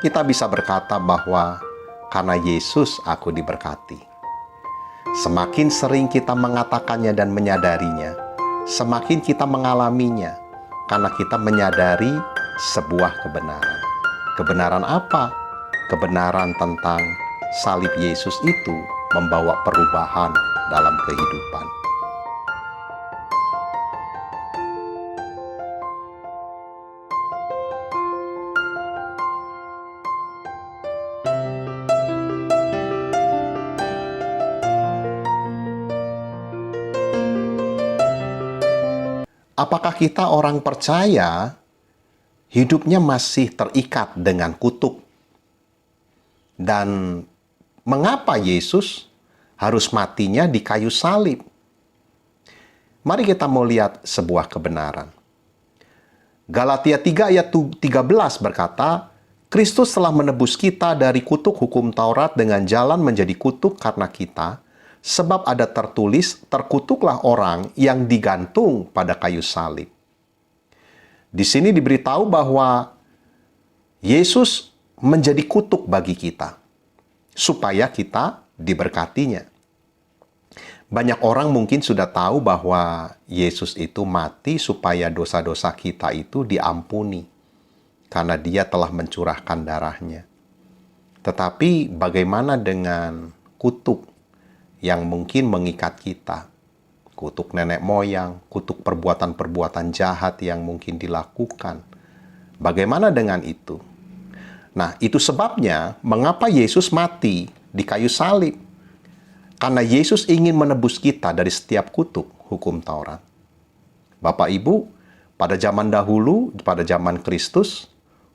kita bisa berkata bahwa karena Yesus aku diberkati. Semakin sering kita mengatakannya dan menyadarinya, semakin kita mengalaminya karena kita menyadari sebuah kebenaran. Kebenaran apa? Kebenaran tentang salib Yesus itu membawa perubahan dalam kehidupan. Apakah kita orang percaya hidupnya masih terikat dengan kutuk? Dan mengapa Yesus harus matinya di kayu salib? Mari kita mau lihat sebuah kebenaran. Galatia 3 ayat 13 berkata, Kristus telah menebus kita dari kutuk hukum Taurat dengan jalan menjadi kutuk karena kita, sebab ada tertulis, terkutuklah orang yang digantung pada kayu salib. Di sini diberitahu bahwa Yesus menjadi kutuk bagi kita, supaya kita diberkatinya. Banyak orang mungkin sudah tahu bahwa Yesus itu mati supaya dosa-dosa kita itu diampuni, karena dia telah mencurahkan darahnya. Tetapi bagaimana dengan kutuk yang mungkin mengikat kita? Kutuk nenek moyang, kutuk perbuatan-perbuatan jahat yang mungkin dilakukan. Bagaimana dengan itu? Nah, itu sebabnya mengapa Yesus mati di kayu salib. Karena Yesus ingin menebus kita dari setiap kutuk hukum Taurat. Bapak Ibu, pada zaman dahulu, pada zaman Kristus,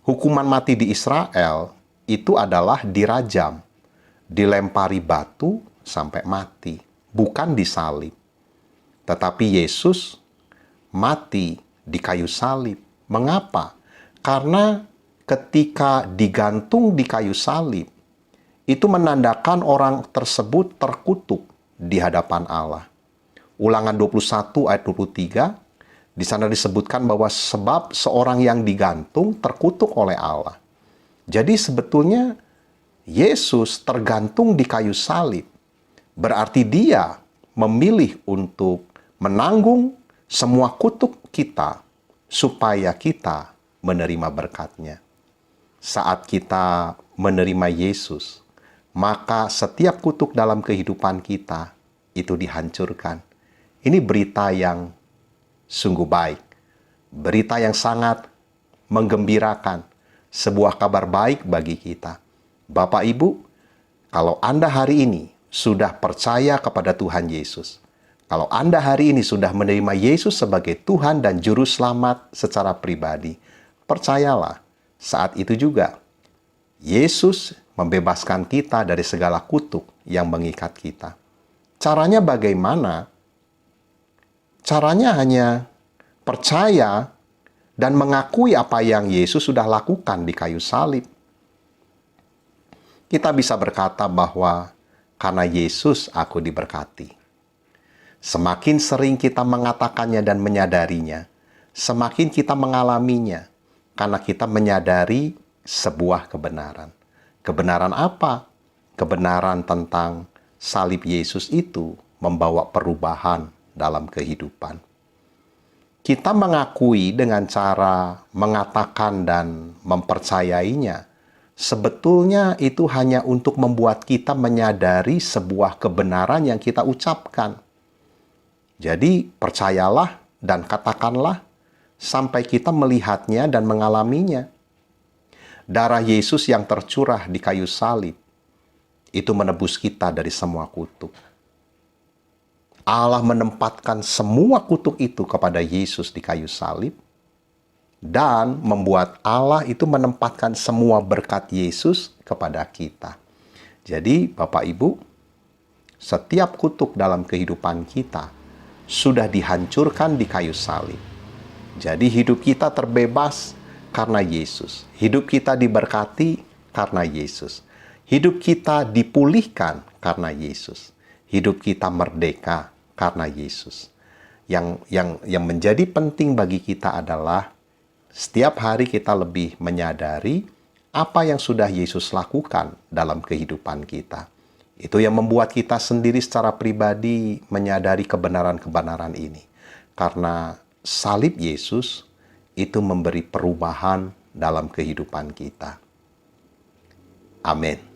hukuman mati di Israel itu adalah dirajam, dilempari batu sampai mati, bukan disalib. Tetapi Yesus mati di kayu salib. Mengapa? Karena ketika digantung di kayu salib, itu menandakan orang tersebut terkutuk di hadapan Allah. Ulangan 21 ayat 23, di sana disebutkan bahwa sebab seorang yang digantung terkutuk oleh Allah. Jadi sebetulnya Yesus tergantung di kayu salib. Berarti dia memilih untuk menanggung semua kutuk kita supaya kita menerima berkat-Nya. Saat kita menerima Yesus, maka setiap kutuk dalam kehidupan kita itu dihancurkan. Ini berita yang sungguh baik. Berita yang sangat menggembirakan. Sebuah kabar baik bagi kita. Bapak Ibu, kalau Anda hari ini sudah percaya kepada Tuhan Yesus, kalau Anda hari ini sudah menerima Yesus sebagai Tuhan dan Juru Selamat secara pribadi, percayalah, saat itu juga Yesus membebaskan kita dari segala kutuk yang mengikat kita. Caranya bagaimana? Caranya hanya percaya dan mengakui apa yang Yesus sudah lakukan di kayu salib. Kita bisa berkata bahwa karena Yesus aku diberkati. Semakin sering kita mengatakannya dan menyadarinya, semakin kita mengalaminya, karena kita menyadari sebuah kebenaran. Kebenaran apa? Kebenaran tentang salib Yesus itu membawa perubahan dalam kehidupan. Kita mengakui dengan cara mengatakan dan mempercayainya, sebetulnya itu hanya untuk membuat kita menyadari sebuah kebenaran yang kita ucapkan. Jadi, percayalah dan katakanlah sampai kita melihatnya dan mengalaminya. Darah Yesus yang tercurah di kayu salib itu menebus kita dari semua kutuk. Allah menempatkan semua kutuk itu kepada Yesus di kayu salib, dan membuat Allah itu menempatkan semua berkat Yesus kepada kita. Jadi, Bapak Ibu, setiap kutuk dalam kehidupan kita sudah dihancurkan di kayu salib. Jadi, hidup kita terbebas karena Yesus. Hidup kita diberkati karena Yesus. Hidup kita dipulihkan karena Yesus. Hidup kita merdeka karena Yesus. Yang menjadi penting bagi kita adalah setiap hari kita lebih menyadari apa yang sudah Yesus lakukan dalam kehidupan kita. Itu yang membuat kita sendiri secara pribadi menyadari kebenaran-kebenaran ini. Karena salib Yesus itu memberi perubahan dalam kehidupan kita. Amin.